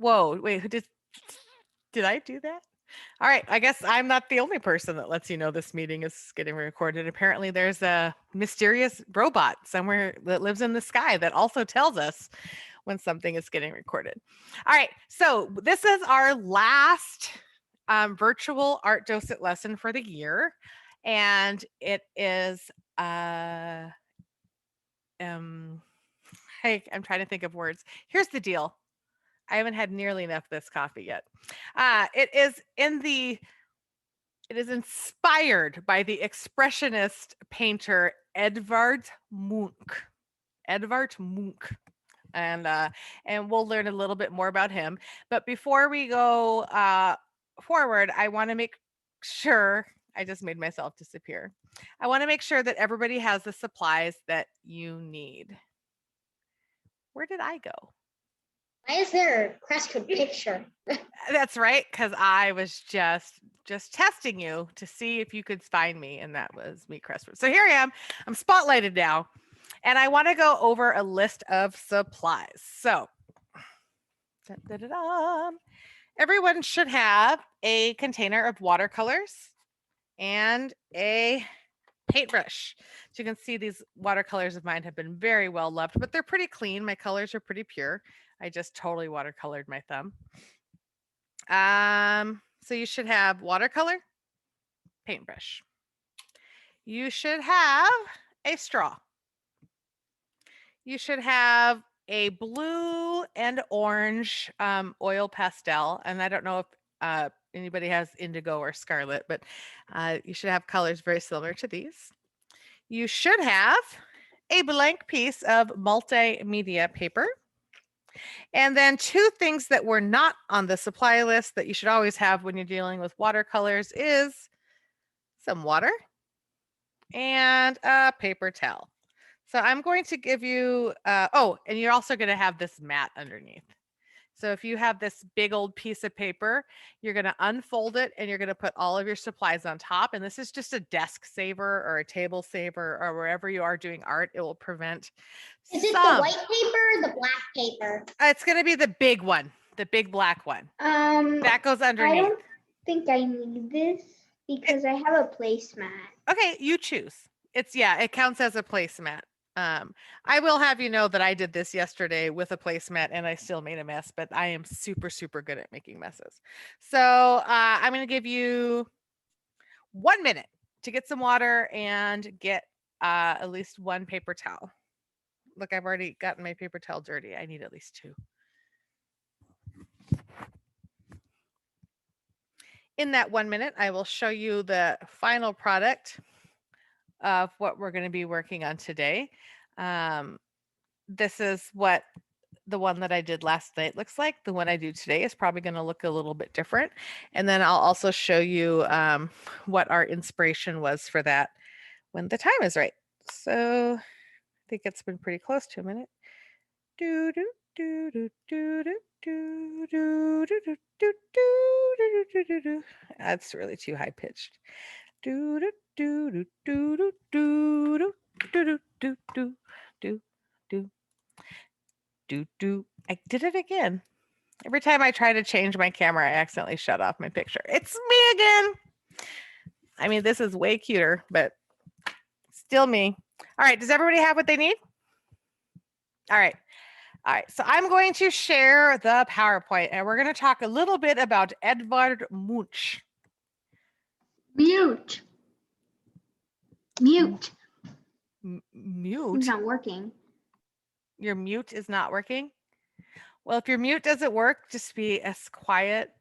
Whoa, wait, who did I do that? All right, I guess I'm not the only person that lets you know this meeting is getting recorded. Apparently, there's a mysterious robot somewhere that lives in the sky that also tells us when something is getting recorded. All right, so this is our last virtual art docent lesson for the year, and it is hey, I'm trying to think of words. Here's the deal. I haven't had nearly enough of this coffee yet. It is inspired by the Expressionist painter Edvard Munch. Edvard Munch. And we'll learn a little bit more about him. But before we go forward, I want to make sure, I just made myself disappear. I want to make sure that everybody has the supplies that you need. Where did I go? Why is there a Crestwood picture? That's right, because I was just testing you to see if you could find me, and that was me, Crestwood. So here I am. I'm spotlighted now, and I want to go over a list of supplies. So, everyone should have a container of watercolors and a paintbrush. So you can see these watercolors of mine have been very well loved, but they're pretty clean. My colors are pretty pure. I just totally watercolored my thumb. So you should have watercolor, paintbrush. You should have a straw. You should have a blue and orange oil pastel. And I don't know if anybody has indigo or scarlet, but you should have colors very similar to these. You should have a blank piece of multimedia paper. And then two things that were not on the supply list that you should always have when you're dealing with watercolors is some water and a paper towel. So I'm going to give you, oh, and you're also going to have this mat underneath. So if you have this big old piece of paper, you're going to unfold it and you're going to put all of your supplies on top. And this is just a desk saver or a table saver, or wherever you are doing art, it will prevent. Is it the white paper or the black paper? It's going to be the big one, the big black one. That goes underneath. I don't think I need this because I have a placemat. Okay, you choose. It counts as a placemat. I will have you know that I did this yesterday with a placemat and I still made a mess, but I am super, super good at making messes. So I'm going to give you 1 minute to get some water and get at least one paper towel. Look, I've already gotten my paper towel dirty. I need at least 2. In that 1 minute, I will show you the final product of what we're going to be working on today. This is what the one that I did last night looks like. The one I do today is probably going to look a little bit different. And then I'll also show you what our inspiration was for that when the time is right. So I think it's been pretty close to a minute. Do do do do do do do do do do do do do do do. That's really too high pitched. Do do do do do do do do do do do do do do. I did it again. Every time I try to change my camera, I accidentally shut off my picture. It's me again. I mean, this is way cuter, but still me. All right, does everybody have what they need? All right. All right, so I'm going to share the PowerPoint and we're going to talk a little bit about Edvard Munch. Mute. Mute? It's not working. Your mute is not working? Well, if your mute doesn't work, just be as quiet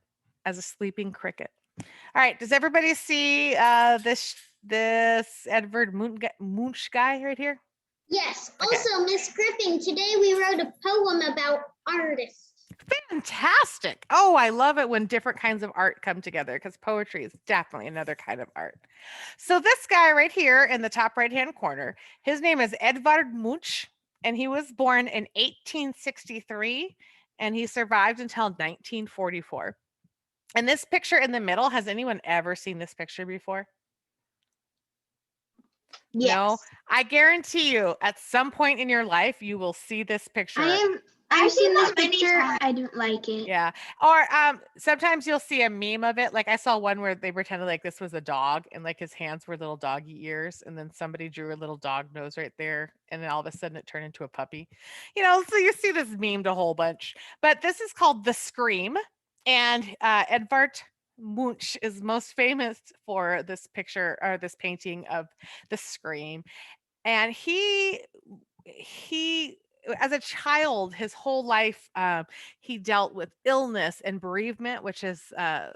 as a sleeping cricket. All right, does everybody see this Edvard Munch guy right here? Yes. Okay. Also, Miss Griffin, today we wrote a poem about artists. Fantastic. Oh, I love it when different kinds of art come together because poetry is definitely another kind of art. So this guy right here in the top right-hand corner, his name is Edvard Munch, and he was born in 1863, and he survived until 1944. And this picture in the middle, has anyone ever seen this picture before? Yes. No, I guarantee you at some point in your life, you will see this picture. I've seen this many picture. times. I don't like it. Yeah. Or sometimes you'll see a meme of it. Like I saw one where they pretended like this was a dog and like his hands were little doggy ears, and then somebody drew a little dog nose right there, and then all of a sudden it turned into a puppy. So you see this memed a whole bunch. But this is called The Scream, and Edvard Munch is most famous for this picture or this painting of The Scream. And he as a child, his whole life, he dealt with illness and bereavement, which is the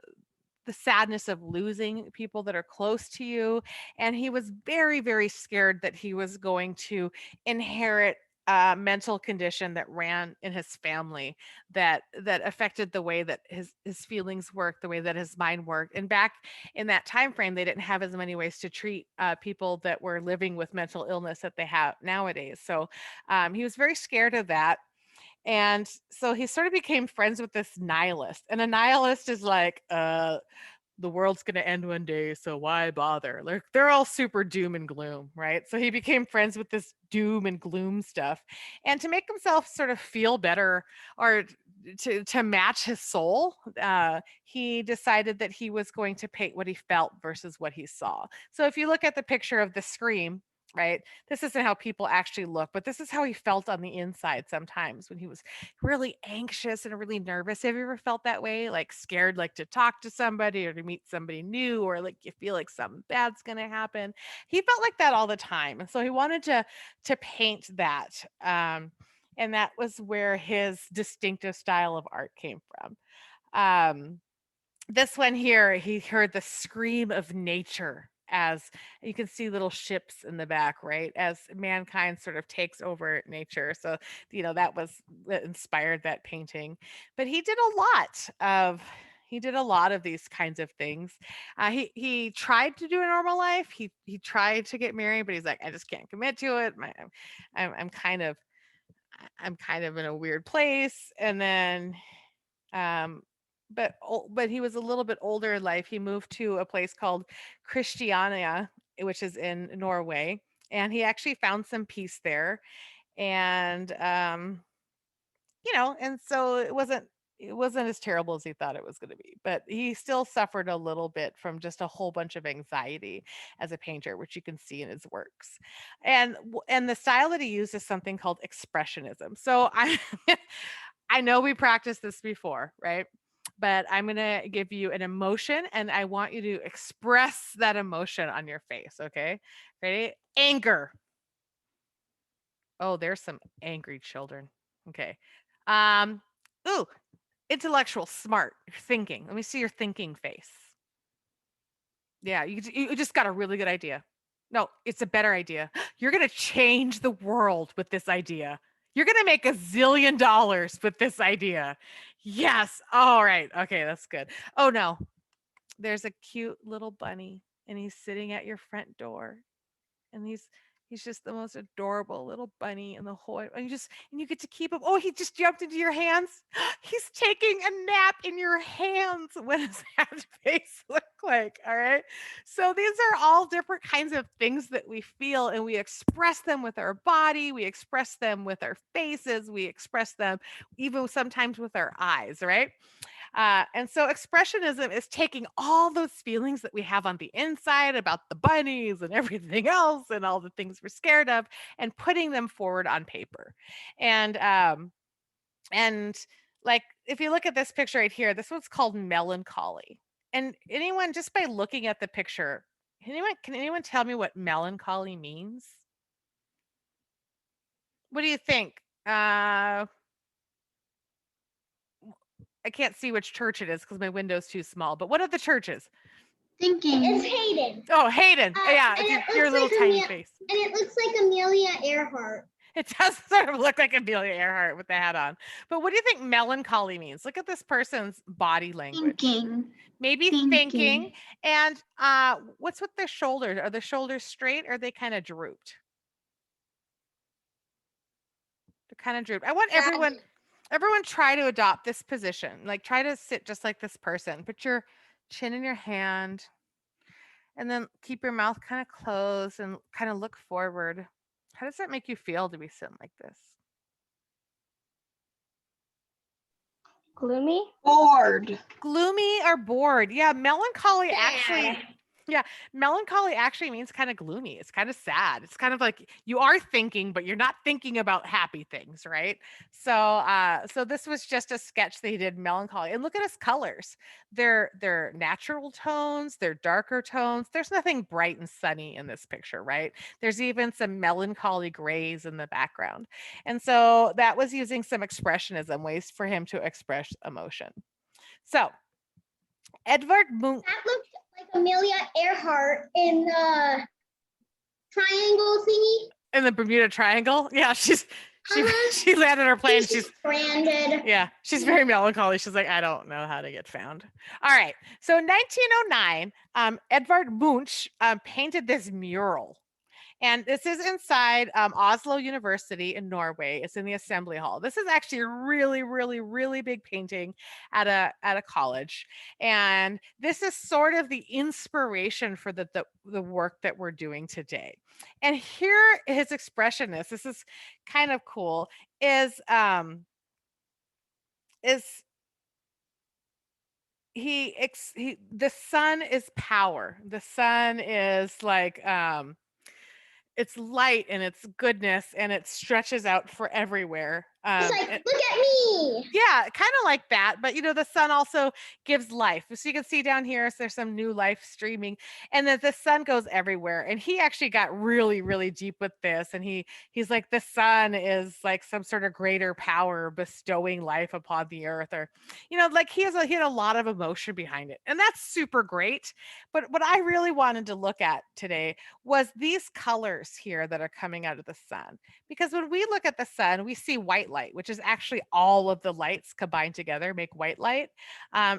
sadness of losing people that are close to you. And he was very, very scared that he was going to inherit a mental condition that ran in his family that affected the way that his feelings worked, the way that his mind worked. And back in that time frame, they didn't have as many ways to treat people that were living with mental illness that they have nowadays. So he was very scared of that. And so he sort of became friends with this nihilist. And a nihilist is like, the world's going to end one day, so why bother? Like they're all super doom and gloom, right? So he became friends with this doom and gloom stuff. And to make himself sort of feel better, or to match his soul, he decided that he was going to paint what he felt versus what he saw. So if you look at the picture of The Scream, right? This isn't how people actually look, but this is how he felt on the inside sometimes when he was really anxious and really nervous. Have you ever felt that way? Like scared, like to talk to somebody or to meet somebody new, or like you feel like something bad's gonna happen. He felt like that all the time. And so he wanted to paint that. And that was where his distinctive style of art came from. Um, this one here, he heard the scream of nature, as you can see little ships in the back, right? As mankind sort of takes over nature. So, that inspired that painting. But he did a lot of these kinds of things. He tried to do a normal life. He tried to get married, but he's like, I just can't commit to it. I'm kind of in a weird place. And then um but he was a little bit older in life. He moved to a place called Christiania, which is in Norway, and he actually found some peace there. And and so it wasn't as terrible as he thought it was going to be, but he still suffered a little bit from just a whole bunch of anxiety as a painter, which you can see in his works. And the style that he used is something called expressionism. So I know we practiced this before, right? But I'm going to give you an emotion and I want you to express that emotion on your face, okay? Ready? Anger. Oh, there's some angry children. Okay. Um, ooh, intellectual, smart, you're thinking. Let me see your thinking face. Yeah, you just got a really good idea. No, it's a better idea. You're going to change the world with this idea. You're going to make $1 zillion with this idea. Yes. All right. Okay, that's good. Oh no. There's a cute little bunny and he's sitting at your front door, and he's just the most adorable little bunny in the whole, and you get to keep him. Oh, he just jumped into your hands. He's taking a nap in your hands. What does that face look like? All right. So these are all different kinds of things that we feel, and we express them with our body, we express them with our faces, we express them even sometimes with our eyes, right? And so expressionism is taking all those feelings that we have on the inside about the bunnies and everything else and all the things we're scared of, and putting them forward on paper. And like if you look at this picture right here, this one's called melancholy. And anyone, just by looking at the picture, can anyone tell me what melancholy means? What do you think? I can't see which church it is because my window's too small. But what are the churches? Thinking. It's Hayden. Oh, Hayden. Yeah, it's your little tiny face. And it looks like Amelia Earhart. It does sort of look like Amelia Earhart with the hat on. But what do you think melancholy means? Look at this person's body language. Thinking. Maybe thinking. And what's with their shoulders? Are the shoulders straight or are they kind of drooped? They're kind of drooped. I want everyone try to adopt this position. Like try to sit just like this person. Put your chin in your hand and then keep your mouth kind of closed and kind of look forward. How does that make you feel to be sitting like this? Gloomy? Bored. Gloomy or bored. Yeah, melancholy Sad. actually. Yeah, melancholy actually means kind of gloomy. It's kind of sad. It's kind of like you are thinking, but you're not thinking about happy things, right? So this was just a sketch that he did melancholy. And look at his colors. They're natural tones, they're darker tones. There's nothing bright and sunny in this picture, right? There's even some melancholy grays in the background. And so that was using some expressionism, ways for him to express emotion. So Edvard Munch. That looks like Amelia Earhart in the triangle thingy. In the Bermuda Triangle. Yeah, she Uh-huh. she landed her plane. She's stranded. yeah, she's very melancholy. She's like, I don't know how to get found. All right. So in 1909, Edvard Munch painted this mural. And this is inside Oslo University in Norway. It's in the assembly hall. This is actually a really, really, really big painting at a college. And this is sort of the inspiration for the work that we're doing today. And here his expressionist, this is kind of cool, is the sun is power. The sun is like it's light and it's goodness and it stretches out for everywhere. It's like, look at me. Yeah, kind of like that. But the sun also gives life. So you can see down here, so there's some new life streaming, and then the sun goes everywhere. And he actually got really, really deep with this. And he's like, the sun is like some sort of greater power bestowing life upon the earth, or like he had a lot of emotion behind it, and that's super great. But what I really wanted to look at today was these colors here that are coming out of the sun, because when we look at the sun, we see white light, which is actually all of the lights combined together make white light.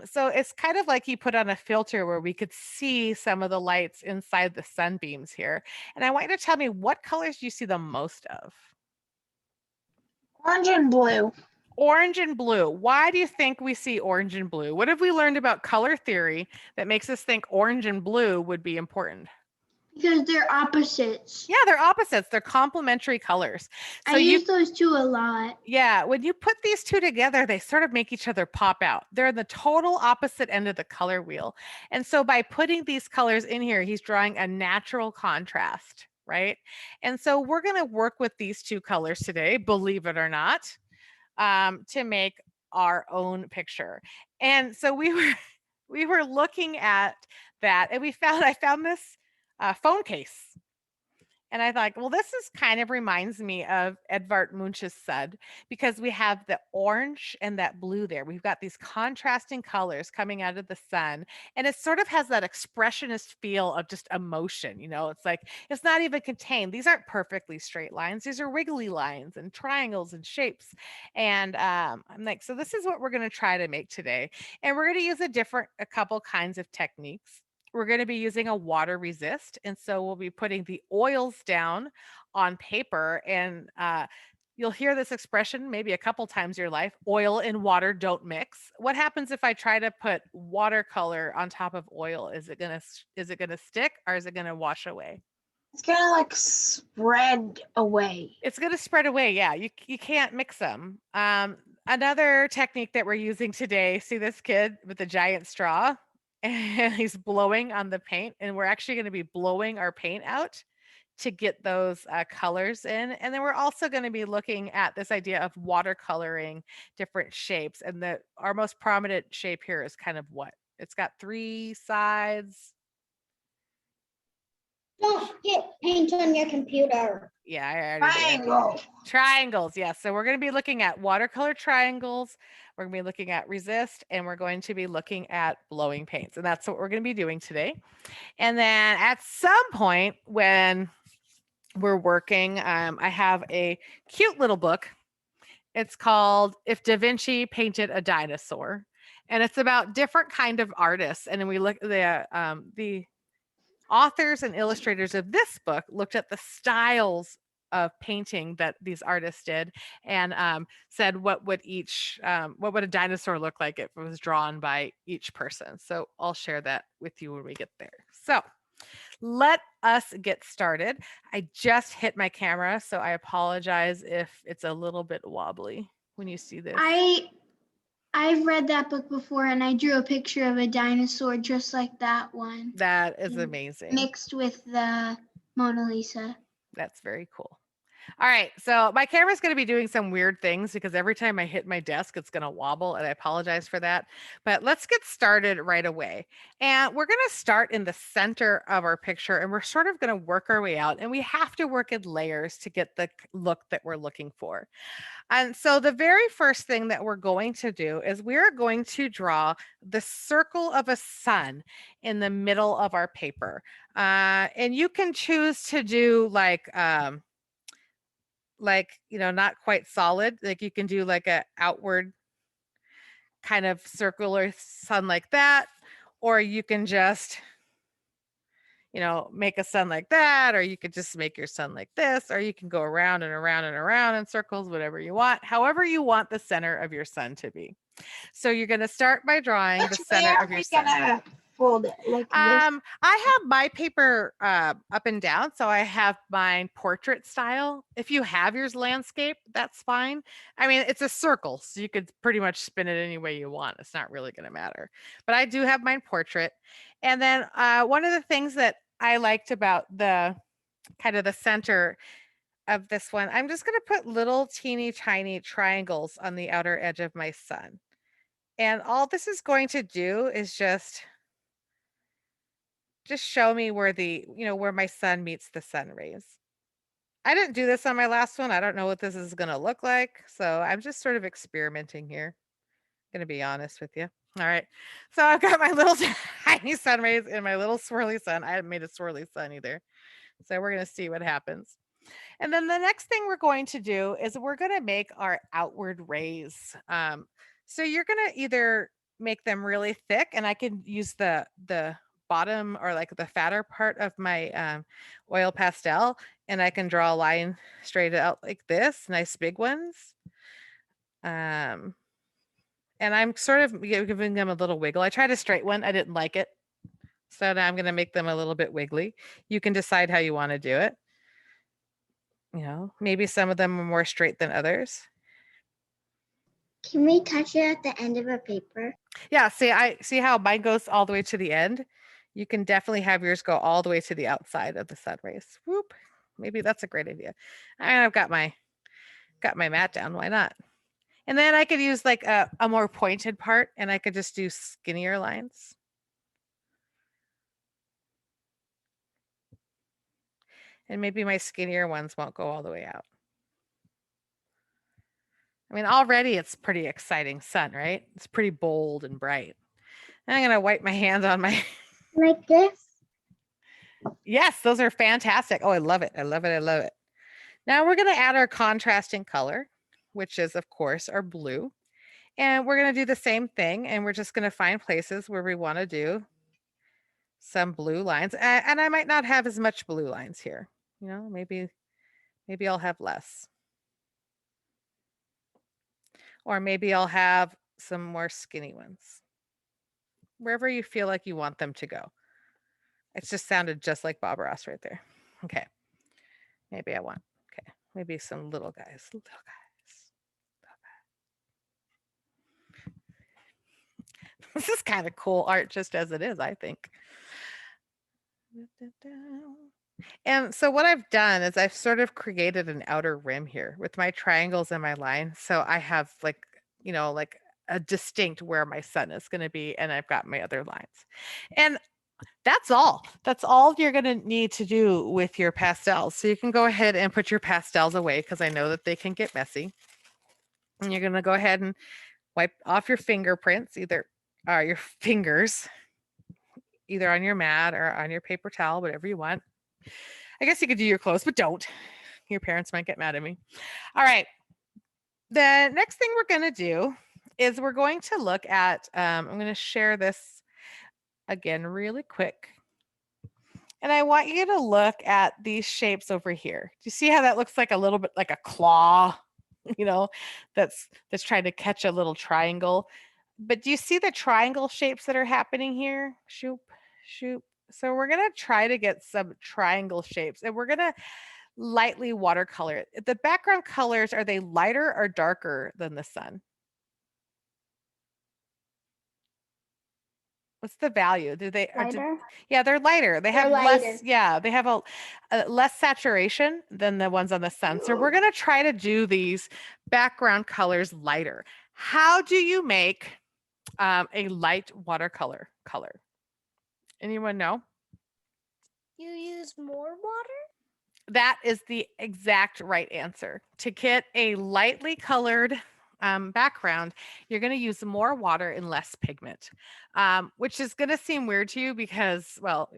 So it's kind of like he put on a filter where we could see some of the lights inside the sunbeams here. And I want you to tell me, what colors do you see the most of? Orange and blue. Orange and blue. Why do you think we see orange and blue? What have we learned about color theory that makes us think orange and blue would be important? Because they're opposites. Yeah, they're opposites. They're complementary colors. So I use those two a lot. Yeah, when you put these two together, they sort of make each other pop out. They're the total opposite end of the color wheel. And so by putting these colors in here, he's drawing a natural contrast, right? And so we're going to work with these two colors today, believe it or not, to make our own picture. And so we were looking at that, and I found this phone case. And I thought, well, this is kind of reminds me of Edvard Munch's Sud, because we have the orange and that blue there. We've got these contrasting colors coming out of the sun. And it sort of has that expressionist feel of just emotion. It's like, it's not even contained. These aren't perfectly straight lines. These are wiggly lines and triangles and shapes. And I'm like, so this is what we're going to try to make today. And we're going to use a couple kinds of techniques. We're going to be using a water resist. And so we'll be putting the oils down on paper. And you'll hear this expression maybe a couple times in your life: oil and water don't mix. What happens if I try to put watercolor on top of oil? Is it going to stick, or is it going to wash away? It's going to like spread away. It's going to spread away. Yeah, you can't mix them. Another technique that we're using today, see this kid with the giant straw? And he's blowing on the paint, and we're actually going to be blowing our paint out to get those colors in. And then we're also going to be looking at this idea of watercoloring different shapes. And our most prominent shape here is kind of what? It's got three sides. Don't hit paint on your computer. Yeah, I already Triangle. Triangles, yes. So we're going to be looking at watercolor triangles. We're going to be looking at resist, and we're going to be looking at blowing paints. And that's what we're going to be doing today. And then at some point when we're working, I have a cute little book. It's called If Da Vinci Painted a Dinosaur. And it's about different kind of artists. And then we look at the authors and illustrators of this book looked at the styles of painting that these artists did, and said what would a dinosaur look like if it was drawn by each person. So I'll share that with you when we get there. So let us get started. I just hit my camera, so I apologize if it's a little bit wobbly when you see this. I I've read that book before and I drew a picture of a dinosaur just like that one, That is Mm. amazing. mixed with the Mona Lisa. That's very cool. All right, so my camera's going to be doing some weird things because every time I hit my desk, it's going to wobble, and I apologize for that. But let's get started right away. And we're going to start in the center of our picture, and we're sort of going to work our way out. And we have to work in layers to get the look that we're looking for. And so the very first thing that we're going to do is we're going to draw the circle of a sun in the middle of our paper. And you can choose to do like, you know, not quite solid. Like you can do like a outward kind of circular sun like that, or you can just, you know, make a sun like that, or you could just make your sun like this, or you can go around and around and around in circles, whatever you want, however you want the center of your sun to be. So you're going to start by drawing the Which way center are of your we sun. gonna fold it? Like this? I have my paper up and down, so I have mine portrait style. If you have yours landscape, that's fine. I mean, it's a circle, so you could pretty much spin it any way you want. It's not really going to matter. But I do have mine portrait. And then one of the things that I liked about the kind of the center of this one, I'm just going to put little teeny tiny triangles on the outer edge of my sun. And all this is going to do is just show me where the, you know, where my sun meets the sun rays. I didn't do this on my last one. I don't know what this is going to look like. So I'm just sort of experimenting here. I'm going to be honest with you. All right. So I've got my little tiny sun rays and my little swirly sun. I haven't made a swirly sun either. So we're going to see what happens. And then the next thing we're going to do is we're going to make our outward rays. So you're going to either make them really thick, and I can use the bottom or like the fatter part of my oil pastel, and I can draw a line straight out like this, nice big ones. And I'm sort of giving them a little wiggle. I tried a straight one. I didn't like it. So now I'm going to make them a little bit wiggly. You can decide how you want to do it. You know, maybe some of them are more straight than others. Can we touch it at the end of a paper? Yeah, see, I see how mine goes all the way to the end. You can definitely have yours go all the way to the outside of the sun rays. Whoop. Maybe that's a great idea. And I've got my mat down. Why not? And then I could use like a more pointed part, and I could just do skinnier lines. And maybe my skinnier ones won't go all the way out. I mean, already it's pretty exciting sun, right? It's pretty bold and bright. And I'm going to wipe my hands on my... Like this? Yes, those are fantastic. Oh, I love it. I love it. I love it. Now we're going to add our contrasting color, which is, of course, our blue. And we're going to do the same thing. And we're just going to find places where we want to do some blue lines. And I might not have as much blue lines here. You know, maybe I'll have less. Or maybe I'll have some more skinny ones. Wherever you feel like you want them to go. It just sounded just like Bob Ross right there. Okay. Maybe I want, okay. Maybe some little guys. Little guys. This is kind of cool art just as it is, I think. And so what I've done is I've sort of created an outer rim here with my triangles and my line. So I have like, you know, like a distinct where my sun is going to be, and I've got my other lines. And that's all. That's all you're going to need to do with your pastels. So you can go ahead and put your pastels away because I know that they can get messy. And you're going to go ahead and wipe off your fingerprints, either your fingers, either on your mat or on your paper towel, whatever you want. I guess you could do your clothes, but don't. Your parents might get mad at me. All right. The next thing we're going to do is we're going to look at, I'm going to share this again really quick. And I want you to look at these shapes over here. Do you see how that looks like a little bit like a claw, you know, that's trying to catch a little triangle? But do you see the triangle shapes that are happening here? Shoop, shoop. So we're going to try to get some triangle shapes, and we're going to lightly watercolor it. The background colors, are they lighter or darker than the sun? What's the value? Do they Lighter. yeah, they're lighter. They They're have lighter. less, yeah, they have a less saturation than the ones on the sun. So we're going to try to do these background colors lighter. How do you make a light watercolor color? Anyone know? You use more water? That is the exact right answer. To get a lightly colored background, you're going to use more water and less pigment, which is going to seem weird to you because, well,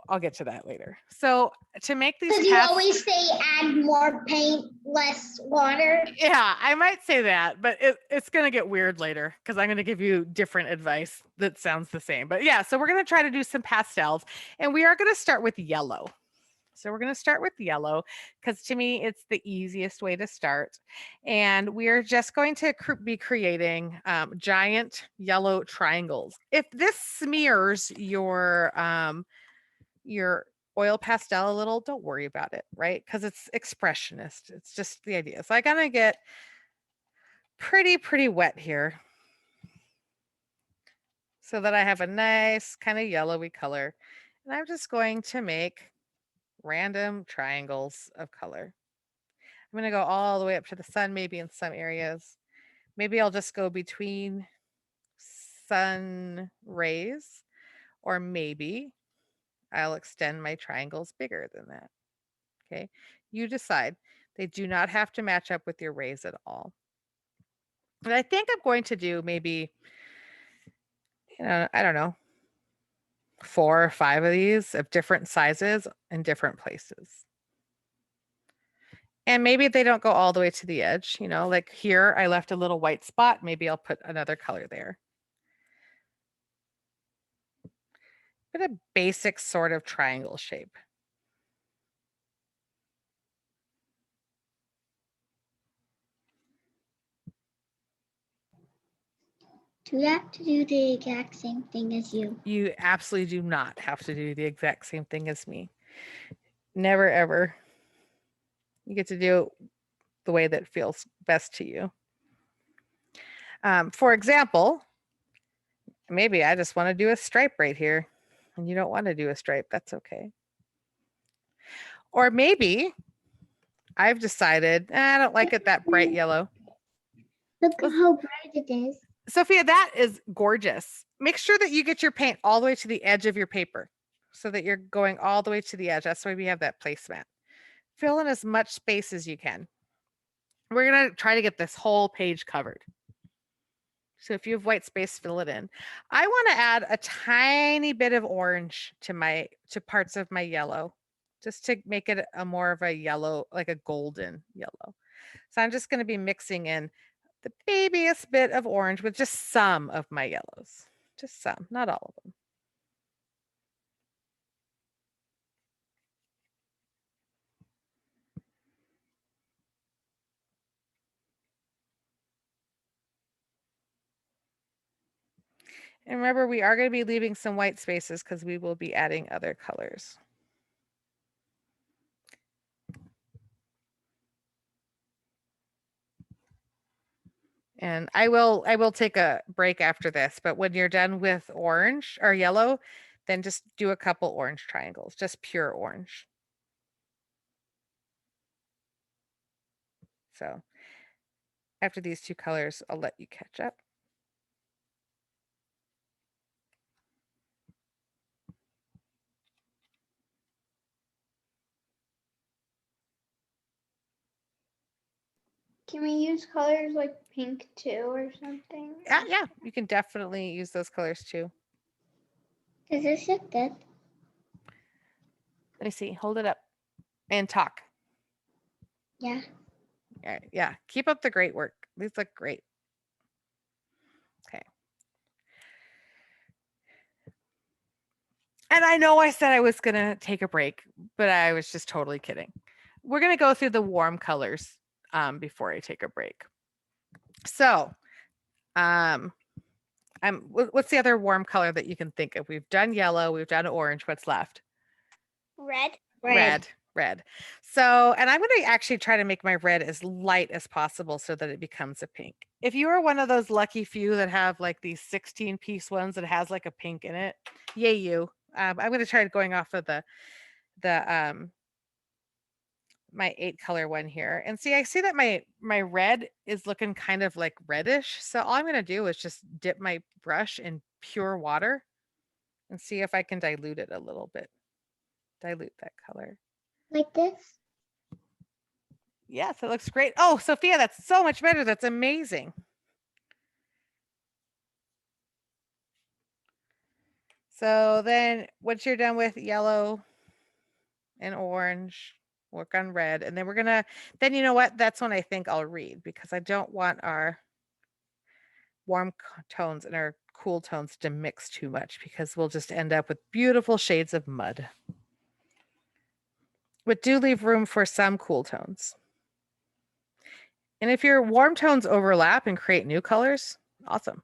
I'll get to that later. So to make these Because you always say add more paint, less water. yeah, I might say that, but it's going to get weird later because I'm going to give you different advice that sounds the same. But yeah, so we're going to try to do some pastels, and we are going to start with yellow. So we're going to start with yellow because to me, it's the easiest way to start. And we're just going to be creating giant yellow triangles. If this smears your oil pastel a little, don't worry about it, right? Because it's expressionist. It's just the idea. So I'm going to get pretty wet here so that I have a nice kind of yellowy color. And I'm just going to make random triangles of color. I'm going to go all the way up to the sun, maybe in some areas. Maybe I'll just go between sun rays, or maybe I'll extend my triangles bigger than that. Okay, you decide. They do not have to match up with your rays at all. And I think I'm going to do maybe, I don't know, 4 or 5 of these of different sizes in different places. And maybe they don't go all the way to the edge, like here I left a little white spot. Maybe I'll put another color there. But a basic sort of triangle shape. Do you have to do the exact same thing as you? You absolutely do not have to do the exact same thing as me. Never, ever. You get to do it the way that feels best to you. For example, maybe I just want to do a stripe right here and you don't want to do a stripe. That's okay. Or maybe I've decided I don't like it that bright yellow. Look how bright it is. Sophia, that is gorgeous. Make sure that you get your paint all the way to the edge of your paper so that you're going all the way to the edge. That's why we have that placemat. Fill in as much space as you can. We're going to try to get this whole page covered. So if you have white space, fill it in. I want to add a tiny bit of orange to parts of my yellow, just to make it a more of a yellow, like a golden yellow. So I'm just going to be mixing in the babyest bit of orange with just some of my yellows, just some, not all of them. And remember, we are going to be leaving some white spaces because we will be adding other colors. And I will take a break after this, but when you're done with orange or yellow, then just do a couple orange triangles, just pure orange. So after these 2 colors, I'll let you catch up. Can we use colors like pink too or something? Yeah, you can definitely use those colors too. Does this look good? Let me see, hold it up and talk. Yeah. Yeah, keep up the great work. These look great. Okay. And I know I said I was going to take a break, but I was just totally kidding. We're going to go through the warm colors before I take a break. So, what's the other warm color that you can think of? We've done yellow, we've done orange. What's left? Red. Red. red. So, and I'm going to actually try to make my red as light as possible so that it becomes a pink. If you are one of those lucky few that have like these 16-piece ones that has like a pink in it, yay you. I'm going to try going off of the my 8-color one here. And see, I see that my red is looking kind of like reddish. So all I'm going to do is just dip my brush in pure water and see if I can dilute it a little bit. Dilute that color. Like this? Yes, it looks great. Oh, Sophia, that's so much better. That's amazing. So then once you're done with yellow and orange, work on red. And then we're going to, then you know what? That's when I think I'll read because I don't want our warm tones and our cool tones to mix too much because we'll just end up with beautiful shades of mud. But do leave room for some cool tones. And if your warm tones overlap and create new colors, awesome.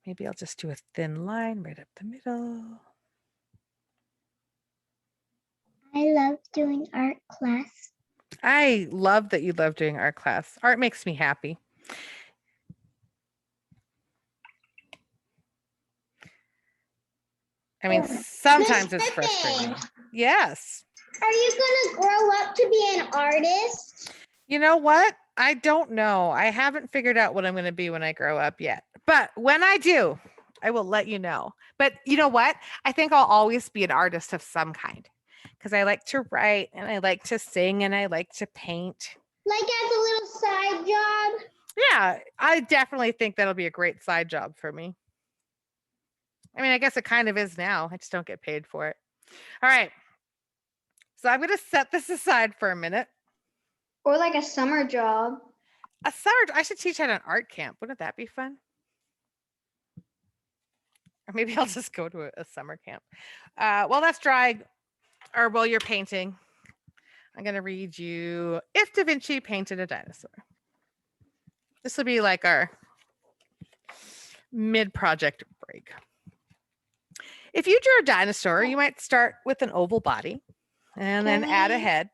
Maybe I'll just do a thin line right up the middle. I love doing art class. I love that you love doing art class. Art makes me happy. I mean, sometimes it's Pippin, frustrating. Yes. are you going to grow up to be an artist? You know what? I don't know. I haven't figured out what I'm going to be when I grow up yet. But when I do, I will let you know. But you know what? I think I'll always be an artist of some kind because I like to write and I like to sing and I like to paint. Like as a little side job? Yeah, I definitely think that'll be a great side job for me. I mean, I guess it kind of is now. I just don't get paid for it. All right. So I'm going to set this aside for a minute. Or like a summer job. A summer, I should teach at an art camp. Wouldn't that be fun? Or maybe I'll just go to a summer camp. While that's drying, or while you're painting, I'm going to read you If Da Vinci Painted a Dinosaur. This will be like our mid-project break. If you drew a dinosaur, you might start with an oval body and then add a head.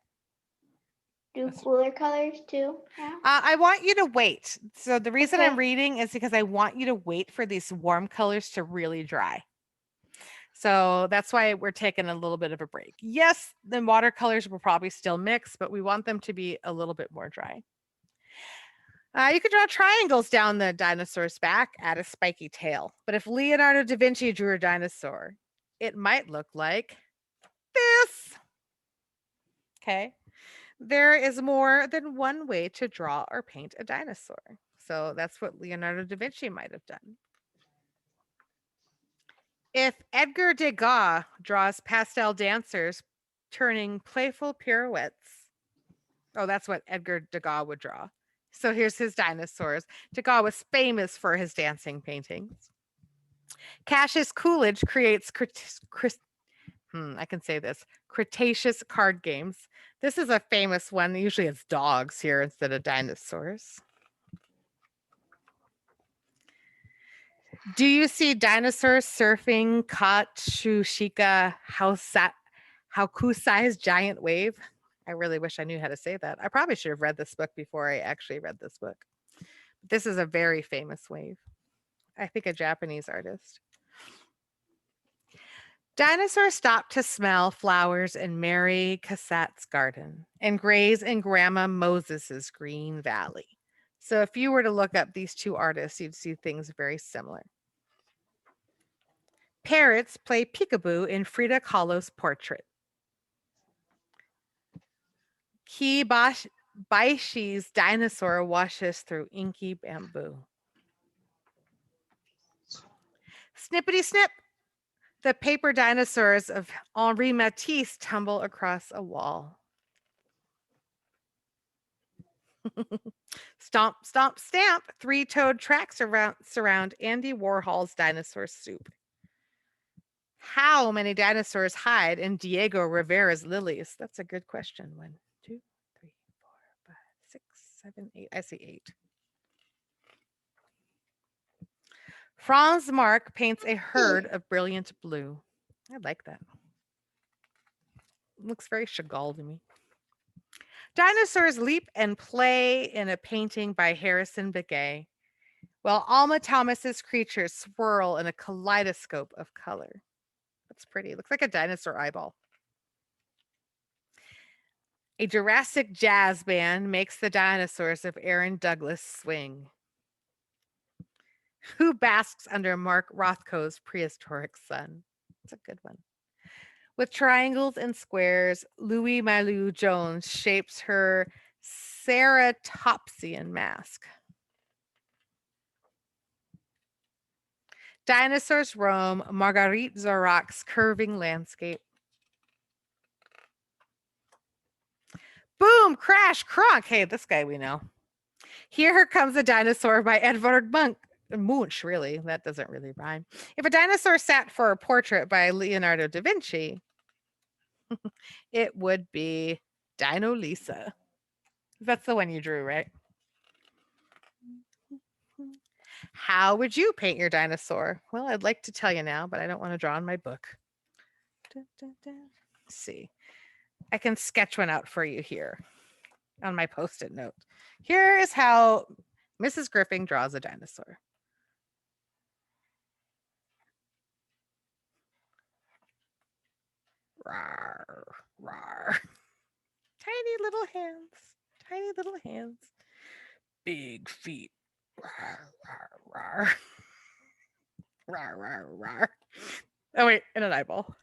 Do cooler colors too? Yeah. I want you to wait. So the reason I'm Okay. reading is because I want you to wait for these warm colors to really dry. So that's why we're taking a little bit of a break. Yes, the watercolors will probably still mix, but we want them to be a little bit more dry. You could draw triangles down the dinosaur's back, add a spiky tail. But if Leonardo da Vinci drew a dinosaur, it might look like this. Okay. There is more than one way to draw or paint a dinosaur. So that's what Leonardo da Vinci might have done. If Edgar Degas draws pastel dancers turning playful pirouettes, oh, that's what Edgar Degas would draw. So here's his dinosaurs. Degas was famous for his dancing paintings. Cassius Coolidge creates I can say this, Cretaceous card games. This is a famous one. Usually it's dogs here instead of dinosaurs. Do you see dinosaurs surfing Katsushika Hakusai's giant wave? I really wish I knew how to say that. I probably should have read this book before I actually read this book. This is a very famous wave. I think a Japanese artist. Dinosaurs stopped to smell flowers in Mary Cassatt's garden and graze in Grandma Moses's green valley. So if you were to look up these two artists, you'd see things very similar. Parrots play peekaboo in Frida Kahlo's portrait. Baishi's dinosaur washes through inky bamboo. Snippety snip! The paper dinosaurs of Henri Matisse tumble across a wall. Stomp, stomp, stamp. Three-toed tracks surround Andy Warhol's dinosaur soup. How many dinosaurs hide in Diego Rivera's lilies? That's a good question. 1, 2, 3, 4, 5, 6, 7, 8. I see 8. Franz Marc paints a herd of brilliant blue. I like that. Looks very Chagall to me. Dinosaurs leap and play in a painting by Harrison Begay, while Alma Thomas's creatures swirl in a kaleidoscope of color. That's pretty. It looks like a dinosaur eyeball. A Jurassic jazz band makes the dinosaurs of Aaron Douglas swing. Who basks under Mark Rothko's prehistoric sun? That's a good one. With triangles and squares, Louis Malou Jones shapes her ceratopsian mask. Dinosaurs roam Marguerite Zorach's curving landscape. Boom, crash, cronk. Hey, this guy we know. Here comes a dinosaur by Edvard Munch, really. That doesn't really rhyme. If a dinosaur sat for a portrait by Leonardo da Vinci, it would be Dino Lisa. That's the one you drew, right? How would you paint your dinosaur? Well, I'd like to tell you now, but I don't want to draw in my book. Let's see. I can sketch one out for you here on my post-it note. Here is how Mrs. Griffin draws a dinosaur. Rawr, rawr. Tiny little hands. Tiny little hands. Big feet. Rawr, rawr, rawr. Rawr, rawr, rawr. Oh, wait, and an eyeball.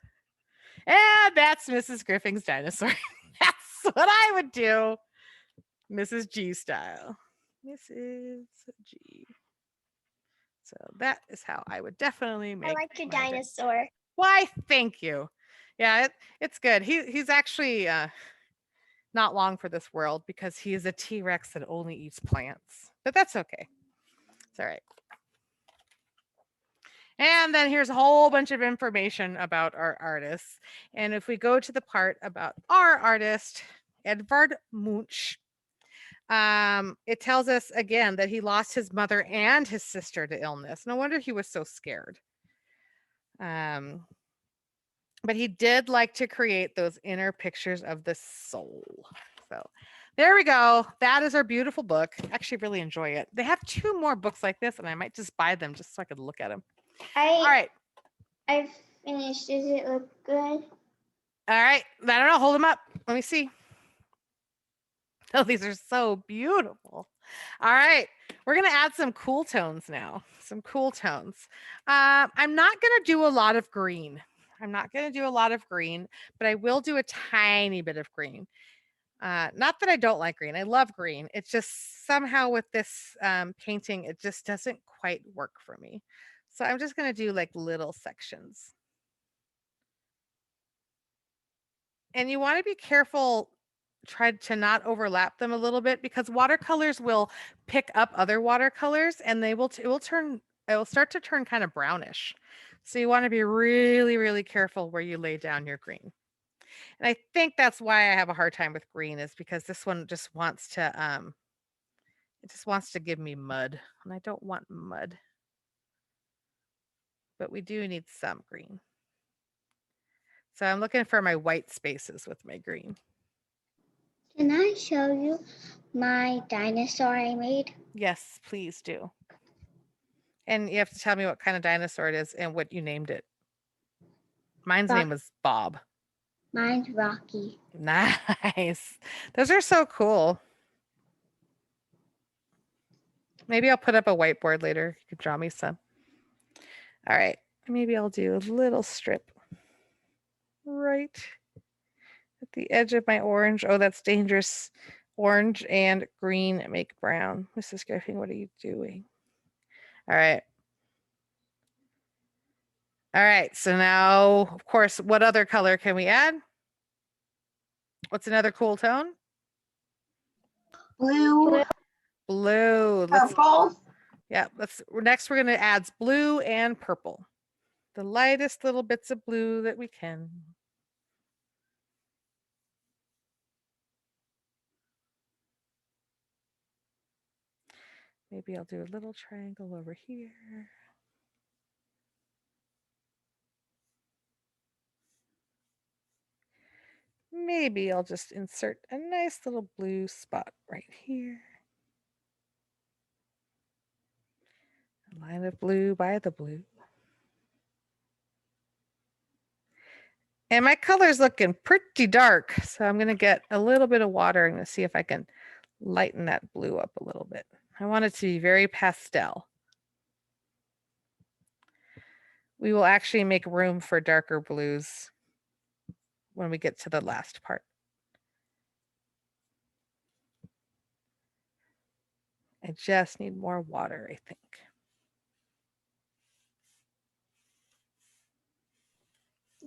And that's Mrs. Griffin's dinosaur. That's what I would do. Mrs. G style. Mrs. G. So that is how I would definitely make. I like your my dinosaur. Why, thank you. Yeah, it's good. He's actually not long for this world because he is a T-Rex that only eats plants. But that's okay. It's all right. And then here's a whole bunch of information about our artists. And if we go to the part about our artist, Edvard Munch, it tells us again that he lost his mother and his sister to illness. No wonder he was so scared. But he did like to create those inner pictures of the soul. So there we go. That is our beautiful book. I actually really enjoy it. They have 2 more books like this, and I might just buy them just so I could look at them. All right. I've finished. Does it look good? All right. I don't know. Hold them up. Let me see. Oh, these are so beautiful. All right. We're going to add some cool tones now. Some cool tones. I'm not going to do a lot of green. But I will do a tiny bit of green. Not that I don't like green. I love green. It's just somehow with this painting, it just doesn't quite work for me. So I'm just going to do like little sections. And you want to be careful, try to not overlap them a little bit because watercolors will pick up other watercolors and it will start to turn kind of brownish. So you want to be really, really careful where you lay down your green. And I think that's why I have a hard time with green is because this one just wants to give me mud, and I don't want mud. But we do need some green. So I'm looking for my white spaces with my green. Can I show you my dinosaur I made? Yes, please do. And you have to tell me what kind of dinosaur it is and what you named it. Mine's name was Bob. Mine's Rocky. Nice. Those are so cool. Maybe I'll put up a whiteboard later. You can draw me some. All right. Maybe I'll do a little strip right at the edge of my orange. Oh, that's dangerous. Orange and green make brown. Mrs. Griffin, what are you doing? All right. All right. So now, of course, what other color can we add? What's another cool tone? Blue. Blue. Purple. Yeah. Next we're going to add blue and purple. the lightest little bits of blue that we can. Maybe I'll do a little triangle over here. Maybe I'll just insert a nice little blue spot right here. A line of blue by the blue. And my color's looking pretty dark, so I'm gonna get a little bit of water and see if I can lighten that blue up a little bit. I want it to be very pastel. We will actually make room for darker blues when we get to the last part. I just need more water, I think.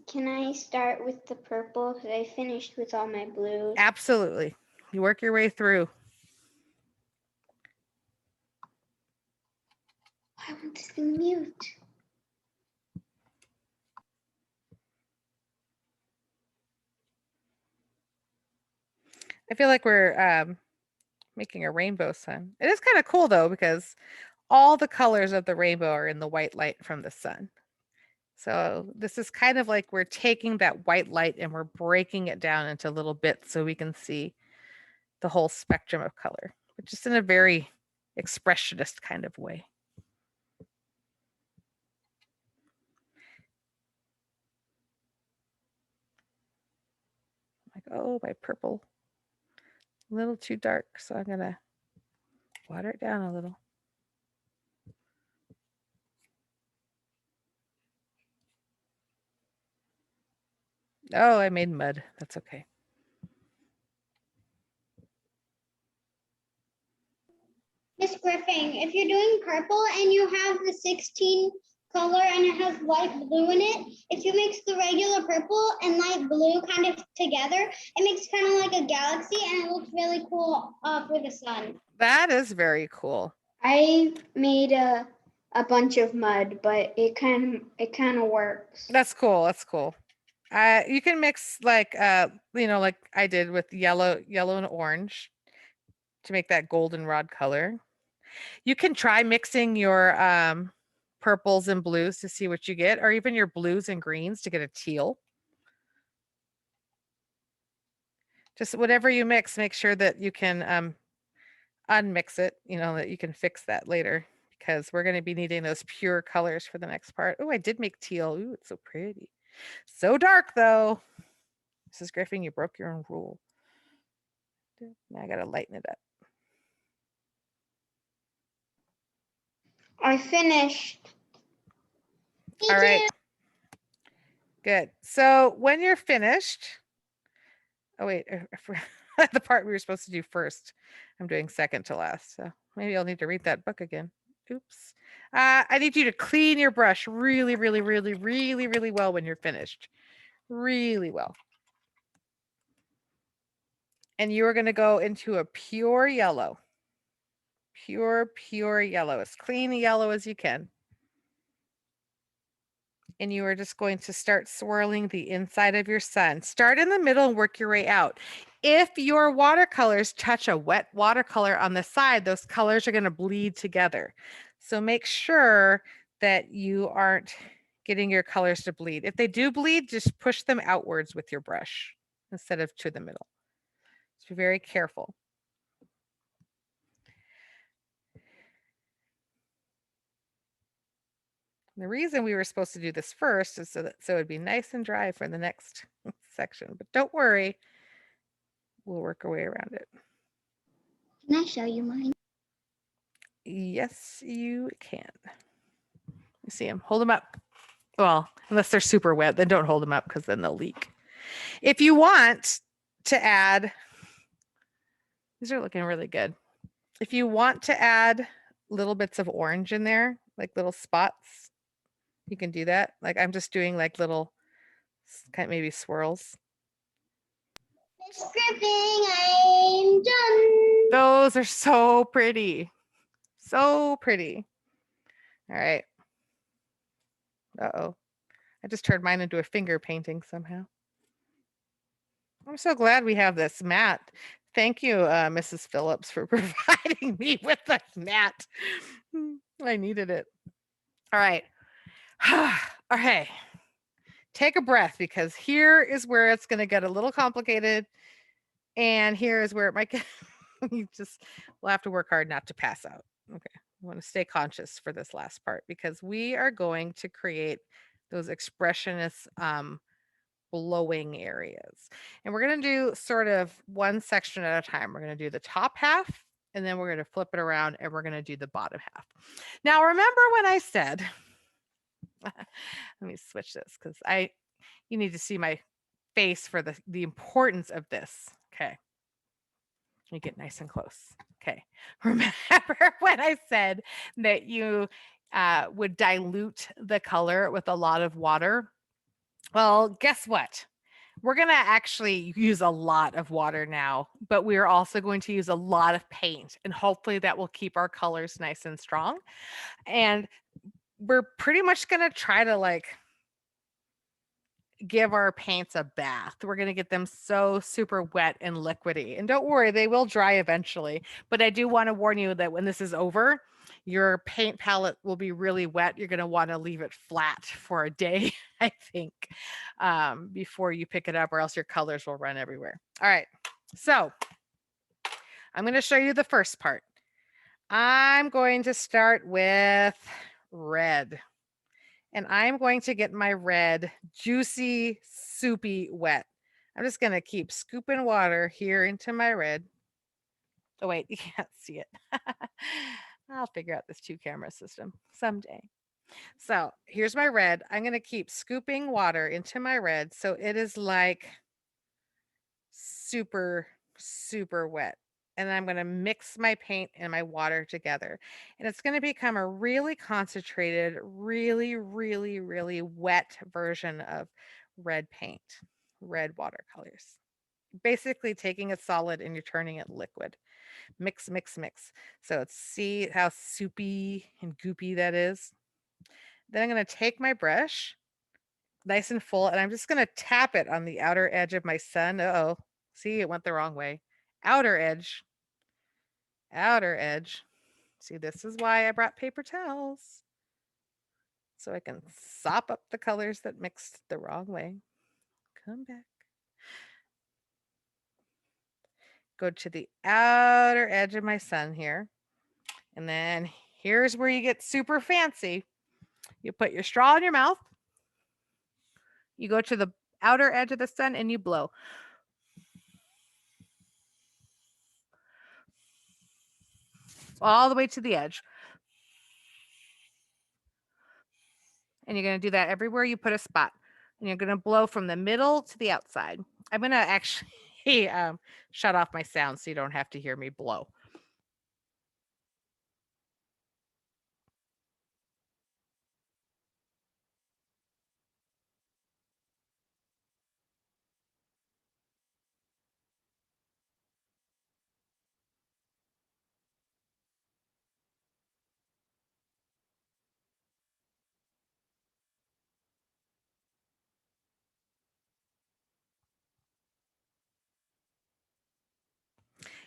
Can I start with the purple? Because I finished with all my blues. Absolutely. You work your way through. I want to be mute. I feel like we're making a rainbow sun. It is kind of cool though, because all the colors of the rainbow are in the white light from the sun. So this is kind of like we're taking that white light and we're breaking it down into little bits so we can see the whole spectrum of color, but just in a very expressionist kind of way. Like, oh, my purple, a little too dark. So I'm gonna water it down a little. Oh, I made mud. That's okay. Miss Griffin, if you're doing purple and you have the 16 color and it has light blue in it, if you mix the regular purple and light blue kind of together, it makes kind of like a galaxy and it looks really cool for the sun. That is very cool. I made a bunch of mud, but it kind of works. That's cool. That's cool. You can mix like like I did with yellow and orange to make that goldenrod color. You can try mixing your purples and blues to see what you get, or even your blues and greens to get a teal. Just whatever you mix, make sure that you can unmix it, that you can fix that later, because we're going to be needing those pure colors for the next part. Oh, I did make teal. Ooh, it's so pretty. So dark though. Mrs. Griffin, you broke your own rule. Now I got to lighten it up. I finished. Me All right. too. Good. So when you're finished, oh wait, the part we were supposed to do first, I'm doing second to last. So maybe I'll need to read that book again. Oops. I need you to clean your brush really, really, really, really, really well when you're finished. Really well. And you are going to go into a pure yellow. Pure yellow. As clean a yellow as you can. And you are just going to start swirling the inside of your sun. Start in the middle and work your way out. If your watercolors touch a wet watercolor on the side, those colors are going to bleed together. So make sure that you aren't getting your colors to bleed. If they do bleed, just push them outwards with your brush instead of to the middle. So be very careful. The reason we were supposed to do this first is so it'd be nice and dry for the next section, but don't worry, we'll work our way around it. Can I show you mine? Yes, you can. You see them, hold them up. Well, unless they're super wet, then don't hold them up because then they'll leak. If you want to add, these are looking really good. If you want to add little bits of orange in there, like little spots, you can do that. Like I'm just doing like little kind of maybe swirls. Miss Griffin, I'm done. Those are so pretty. So pretty. All right. Uh-oh. I just turned mine into a finger painting somehow. I'm so glad we have this mat. Thank you, Mrs. Phillips, for providing me with this mat. I needed it. All right. Okay. Take a breath, because here is where it's going to get a little complicated. And here is where it might get, we'll have to work hard not to pass out. Okay. I want to stay conscious for this last part, because we are going to create those expressionist blowing areas. And we're going to do sort of one section at a time. We're going to do the top half, and then we're going to flip it around, and we're going to do the bottom half. Now, remember when I said, let me switch this, because you need to see my face for the importance of this. Okay. You get nice and close. Okay. Remember when I said that you would dilute the color with a lot of water? Well, guess what? We're going to actually use a lot of water now, but we're also going to use a lot of paint, and hopefully that will keep our colors nice and strong. And we're pretty much going to try to give our paints a bath. We're going to get them so super wet and liquidy. And don't worry, they will dry eventually. But I do want to warn you that when this is over, your paint palette will be really wet. You're going to want to leave it flat for a day, I think, before you pick it up, or else your colors will run everywhere. All right. So I'm going to show you the first part. I'm going to start with red. And I'm going to get my red juicy, soupy wet. I'm just going to keep scooping water here into my red. Oh, wait, you can't see it. I'll figure out this 2-camera system someday. So here's my red. I'm going to keep scooping water into my red so it is like super, super wet. And I'm going to mix my paint and my water together. And it's going to become a really concentrated, really, really, really wet version of red paint, red watercolors. Basically taking a solid and you're turning it liquid. Mix, mix, mix. So see how soupy and goopy that is? Then I'm going to take my brush, nice and full, and I'm just going to tap it on the outer edge of my sun. Uh-oh. See, it went the wrong way. Outer edge. Outer edge. See, this is why I brought paper towels. So I can sop up the colors that mixed the wrong way. Come back. Go to the outer edge of my sun here. And then here's where you get super fancy. You put your straw in your mouth. You go to the outer edge of the sun and you blow. All the way to the edge. And you're going to do that everywhere you put a spot. And you're going to blow from the middle to the outside. I'm going to actually shut off my sound so you don't have to hear me blow.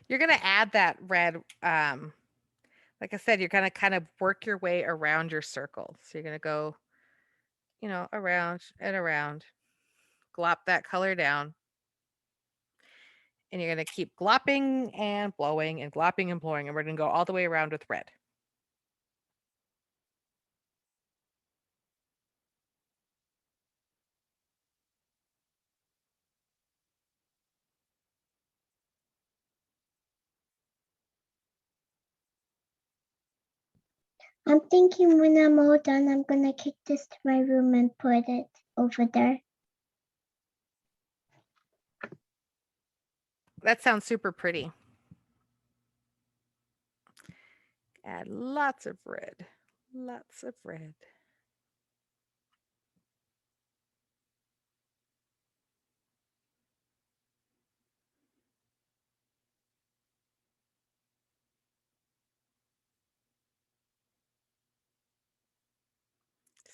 You're going to add that red, like I said, you're going to kind of work your way around your circle. So you're going to go, around and around, glop that color down. And you're going to keep glopping and blowing and glopping and blowing. And we're going to go all the way around with red. I'm thinking when I'm all done, I'm gonna kick this to my room and put it over there. That sounds super pretty. Add lots of red. Lots of red.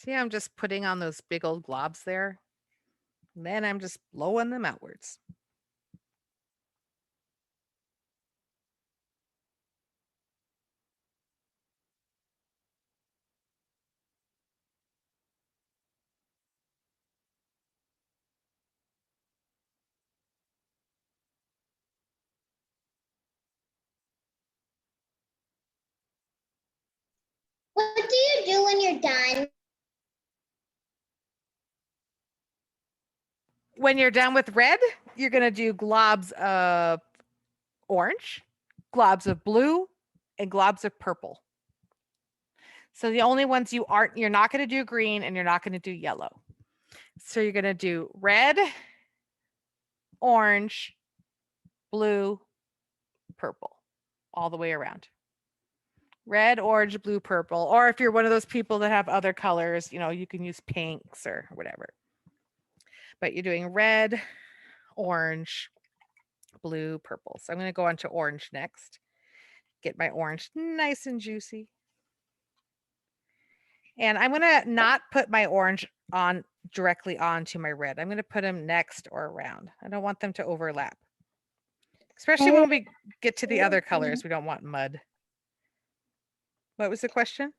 See, I'm just putting on those big old globs there. And then I'm just blowing them outwards. What do you do when you're done? When you're done with red, you're going to do globs of orange, globs of blue, and globs of purple. So the only ones you're not going to do green and you're not going to do yellow. So you're going to do red, orange, blue, purple, all the way around. Red, orange, blue, purple. Or if you're one of those people that have other colors, you can use pinks or whatever. But you're doing red, orange, blue, purple. So I'm going to go on to orange next. Get my orange nice and juicy. And I'm going to not put my orange on directly onto my red. I'm going to put them next or around. I don't want them to overlap. Especially when we get to the other colors, we don't want mud. What was the question?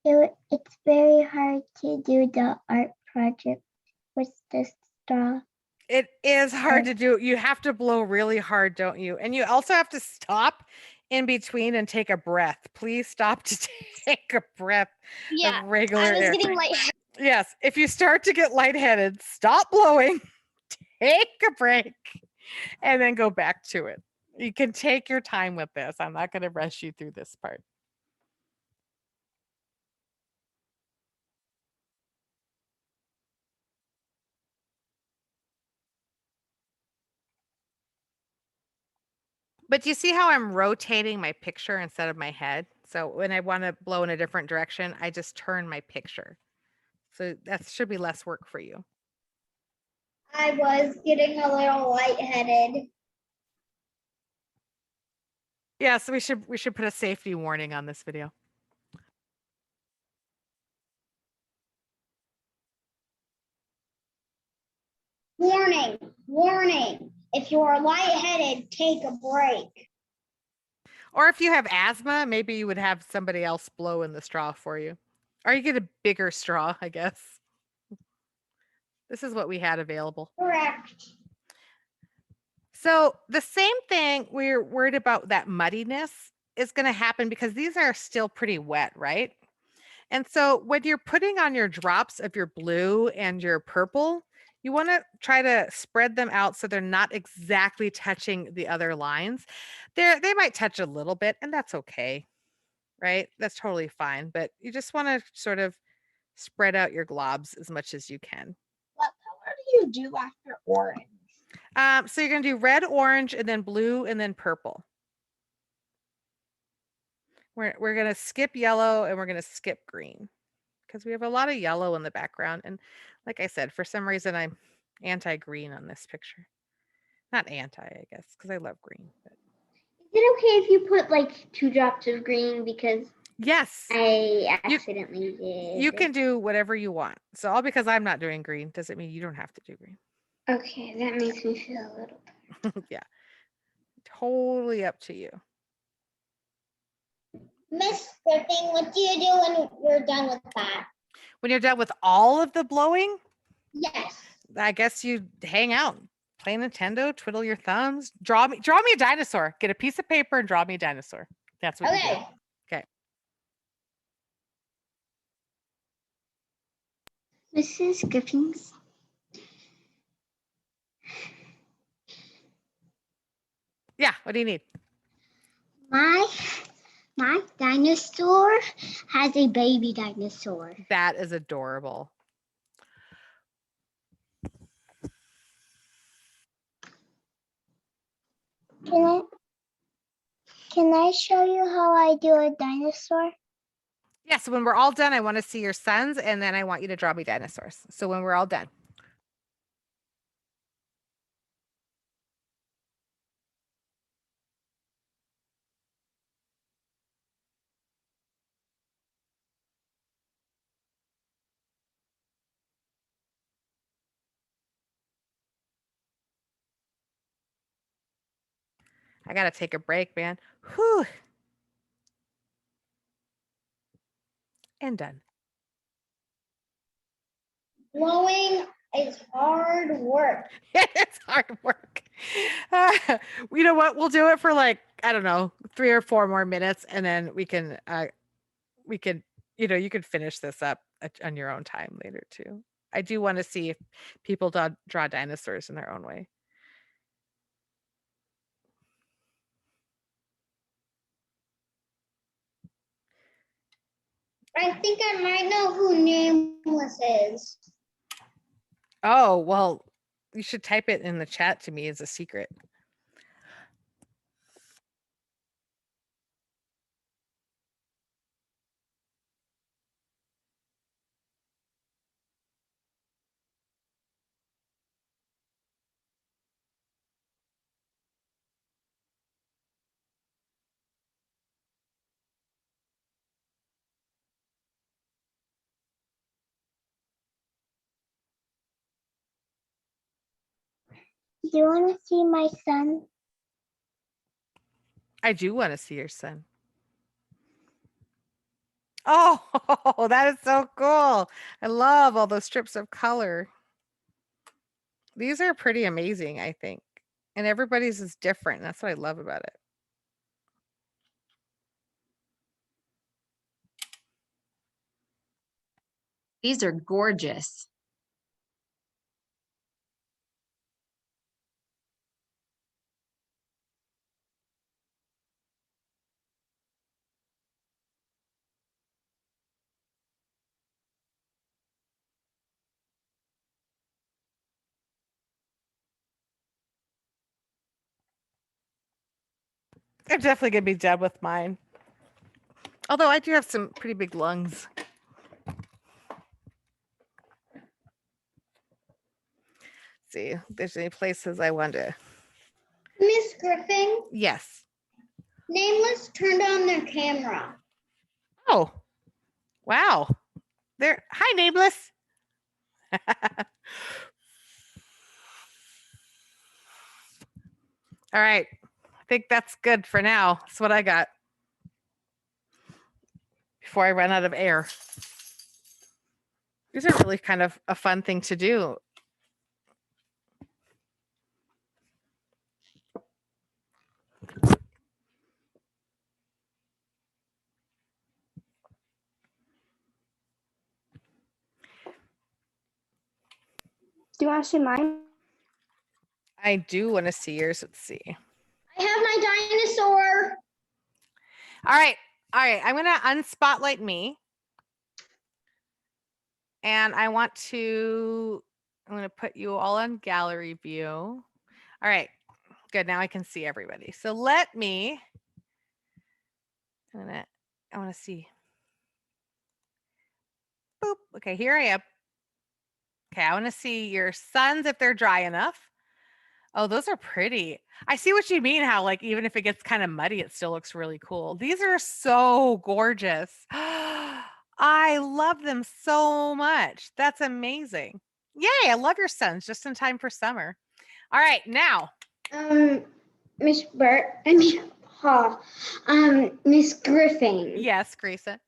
It's very hard to do the art project with the straw. It is hard to do. You have to blow really hard, don't you? And you also have to stop in between and take a breath. Please stop to take a breath Yeah, of regular I was air. getting lightheaded. Yes, if you start to get lightheaded, stop blowing, take a break, and then go back to it. You can take your time with this. I'm not going to rush you through this part. But do you see how I'm rotating my picture instead of my head? So when I want to blow in a different direction, I just turn my picture. So that should be less work for you. I was getting a little lightheaded. Yeah, so we should put a safety warning on this video. Warning, warning. If you are lightheaded, take a break. Or if you have asthma, maybe you would have somebody else blow in the straw for you. Or you get a bigger straw, I guess. This is what we had available. Correct. So the same thing, we're worried about that muddiness is going to happen because these are still pretty wet, right? And so when you're putting on your drops of your blue and your purple, you want to try to spread them out so they're not exactly touching the other lines. They might touch a little bit, and that's okay, right? That's totally fine. But you just want to sort of spread out your globs as much as you can. What color do you do after orange? So you're going to do red, orange, and then blue, and then purple. We're going to skip yellow and we're going to skip green because we have a lot of yellow in the background. And like I said, for some reason, I'm anti-green on this picture. Not anti, I guess, because I love green. But... Is it okay if you put like 2 drops of green because yes, I accidentally did? You can do whatever you want. So all because I'm not doing green doesn't mean you don't have to do green. Okay, that makes me feel a little better. Yeah, totally up to you. Miss Griffin, what do you do when you're done with that? When you're done with all of the blowing, Yes. I guess you hang out, play Nintendo, twiddle your thumbs, draw me a dinosaur. Get a piece of paper and draw me a dinosaur. That's what you do. Okay. Okay. Mrs. Griffins. Yeah, what do you need? My dinosaur has a baby dinosaur. That is adorable. Can I show you how I do a dinosaur? Yeah, so when we're all done, I want to see your sons, and then I want you to draw me dinosaurs. So when we're all done. I gotta take a break, man. Whew. And done. Blowing is hard work. It's hard work. You know what? We'll do it for like, I don't know, 3 or 4 more minutes, and then we can, you can finish this up on your own time later too. I do want to see if people draw dinosaurs in their own way. I think I might know who Nameless is. Oh, well, you should type it in the chat to me as a secret. Do you want to see my son? I do want to see your son. Oh, that is so cool. I love all those strips of color. These are pretty amazing, I think. And everybody's is different. That's what I love about it. These are gorgeous. I'm definitely going to be done with mine. Although I do have some pretty big lungs. See if there's any places I want to. Miss Griffin, Yes. Nameless turned on their camera. Oh, wow. There. Hi, Nameless. All right. I think that's good for now. That's what I got. Before I run out of air. These are really kind of a fun thing to do. Do you want to see mine? I do want to see yours. Let's see. I have my dinosaur. All right. All right. I'm going to unspotlight me. And I'm going to put you all on gallery view. All right. Good. Now I can see everybody. So let me, I want to see. Boop. Okay. Here I am. Okay. I want to see your suns if they're dry enough. Oh, those are pretty. I see what you mean. How like, even if it gets kind of muddy, it still looks really cool. These are so gorgeous. I love them so much. That's amazing. Yay. I love your suns just in time for summer. All right. Now. Miss Miss Griffin. Yes, Grayson.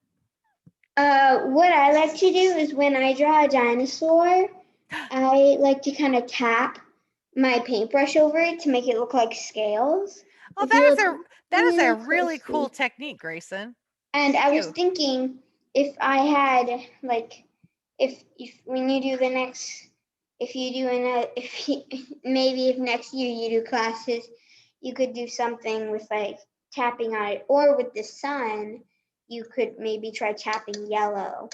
What I like to do is when I draw a dinosaur, I like to kind of tap my paintbrush over it to make it look like scales. Oh, If that you is look a really really cool closely. technique, Grayson. And Thank I was you. thinking if I had like, if when you do the next, if you do maybe if next year you do classes, you could do something with like tapping on it, or with the sun, you could maybe try tapping yellow.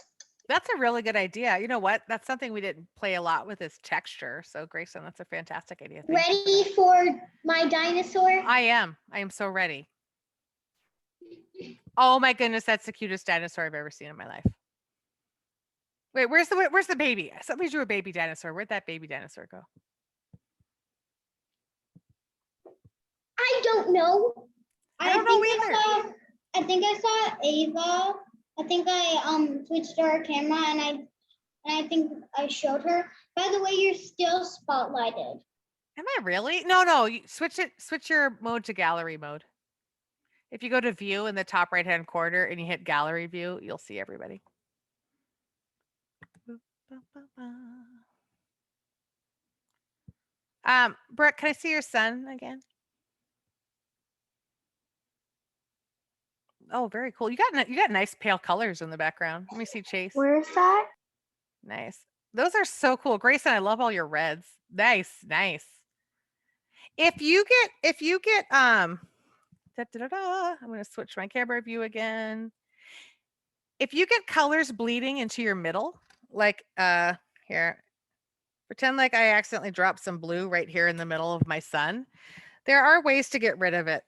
That's a really good idea. You know what? That's something we didn't play a lot with is texture. So Grayson, that's a fantastic idea. Thank you Ready for my dinosaur? I am so ready. Oh my goodness, that's the cutest dinosaur I've ever seen in my life. Wait, where's the baby? Somebody drew a baby dinosaur. Where'd that baby dinosaur go? I don't know. I don't know either. I think I saw Ava. I think I switched to her camera and I think I showed her. By the way, you're still spotlighted. Am I really? No. You switch your mode to gallery mode. If you go to view in the top right hand corner and you hit gallery view, you'll see everybody. Brooke, can I see your son again? Oh, very cool. You got nice pale colors in the background. Let me see Chase. Where's that? Nice. Those are so cool. Grayson, I love all your reds. Nice. If you get I'm going to switch my camera view again. If you get colors bleeding into your middle, like here, pretend like I accidentally dropped some blue right here in the middle of my sun. There are ways to get rid of it.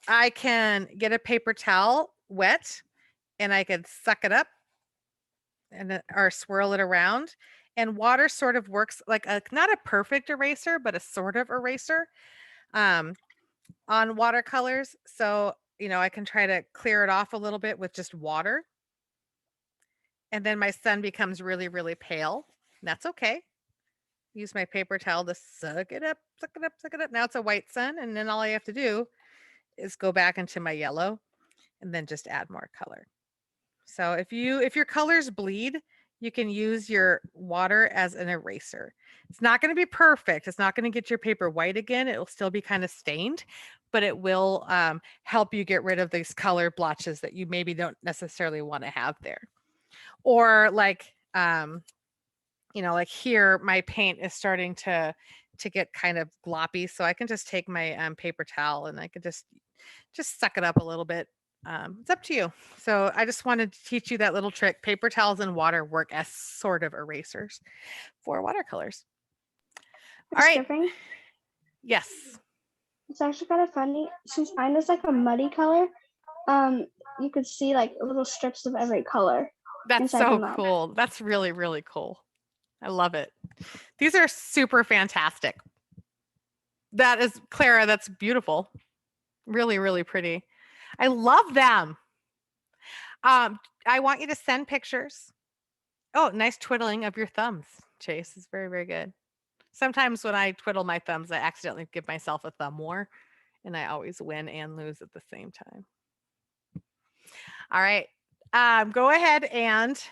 I can get a paper towel wet and I could suck it up and or swirl it around. And water sort of works like not a perfect eraser, but a sort of eraser on watercolors. So, I can try to clear it off a little bit with just water. And then my sun becomes really, really pale. And that's okay. Use my paper towel to suck it up. Now it's a white sun. And then all I have to do is go back into my yellow and then just add more color. So if your colors bleed, you can use your water as an eraser. It's not going to be perfect. It's not going to get your paper white again. It will still be kind of stained, but it will help you get rid of these color blotches that you maybe don't necessarily want to have there. Or like, like here, my paint is starting to get kind of gloppy. So I can just take my paper towel and I can just suck it up a little bit. It's up to you. So I just wanted to teach you that little trick. Paper towels and water work as sort of erasers for watercolors. All right. Skipping. Yes. It's actually kind of funny. Since mine is like a muddy color, you could see like little strips of every color. That's so cool. That's really, really cool. I love it. These are super fantastic. That is, Clara, that's beautiful. Really, really pretty. I love them. I want you to send pictures. Oh, nice twiddling of your thumbs, Chase. Is very, very good. Sometimes when I twiddle my thumbs, I accidentally give myself a thumb war, and I always win and lose at the same time. All right. Go ahead and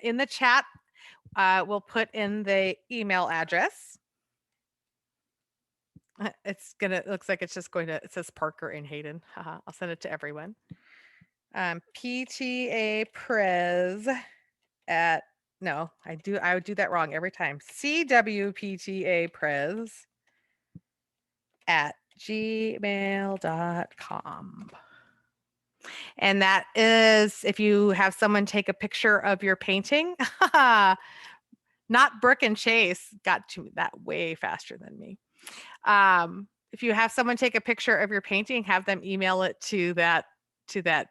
in the chat, we'll put in the email address. It looks like it's just it says Parker and Hayden. I'll send it to everyone. PTA Prez at, no, I would do that wrong every time. CWPTA Prez at gmail.com. And that is if you have someone take a picture of your painting. Not Brooke and Chase got to that way faster than me. If you have someone take a picture of your painting, have them email it to that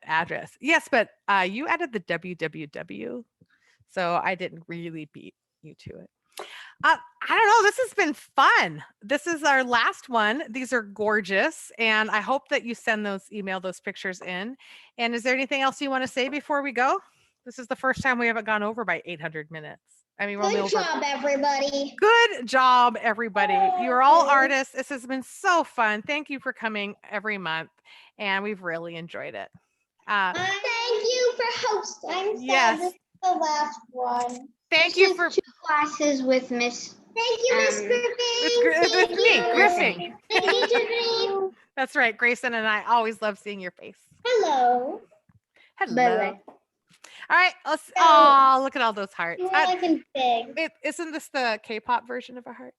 address. Yes, but you added the www, so I didn't really beat you to it. I don't know. This has been fun. This is our last one. These are gorgeous, and I hope that you email those pictures in. And is there anything else you want to say before we go? This is the first time we haven't gone over by 800 minutes. I mean, Good job, everybody. Good job, everybody. You're all artists. This has been so fun. Thank you for coming every month, and we've really enjoyed it. Thank you for hosting. I'm sad Yes. this is the last one. Thank you for 2 classes with Miss. Thank you, Miss Griffin. with me, Griffin. Thank you, Tiffany. That's right. Grayson and I always love seeing your face. Hello. Hello. Bye-bye. All right. Oh, look at all those hearts. You're looking big. Isn't this the K-pop version of a heart?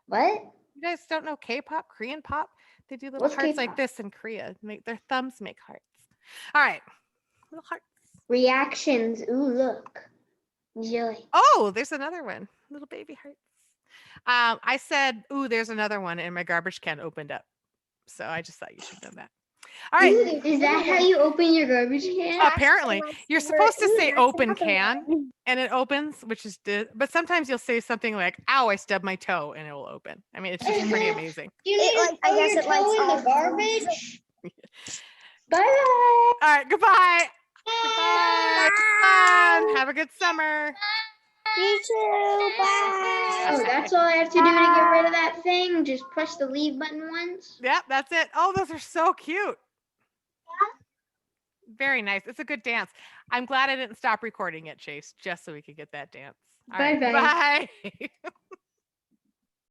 What? You guys don't know K-pop, Korean pop? They do little What's hearts like K-pop? this in Korea. Their thumbs make hearts. All right. Little hearts. Reactions. Ooh, look. Enjoy. Oh, there's another one. Little baby hearts. I said, ooh, there's another one, and my garbage can opened up. So I just thought you should know that. All right. Is that how you open your garbage can? Apparently, you're supposed to say open can, and it opens, which is but sometimes you'll say something like, ow, I stubbed my toe, and it will open. I mean, it's just pretty amazing. You need to I throw guess your it lights toe in off. the garbage. Bye. All right, goodbye. Goodbye. Fun. Have a good summer. You too. Bye. Oh, that's all I have to do to get rid of that thing. Just push the leave button once. Yep, that's it. Oh, those are so cute. Very nice. It's a good dance. I'm glad I didn't stop recording it, Chase, just so we could get that dance. All right, Bye-bye. bye.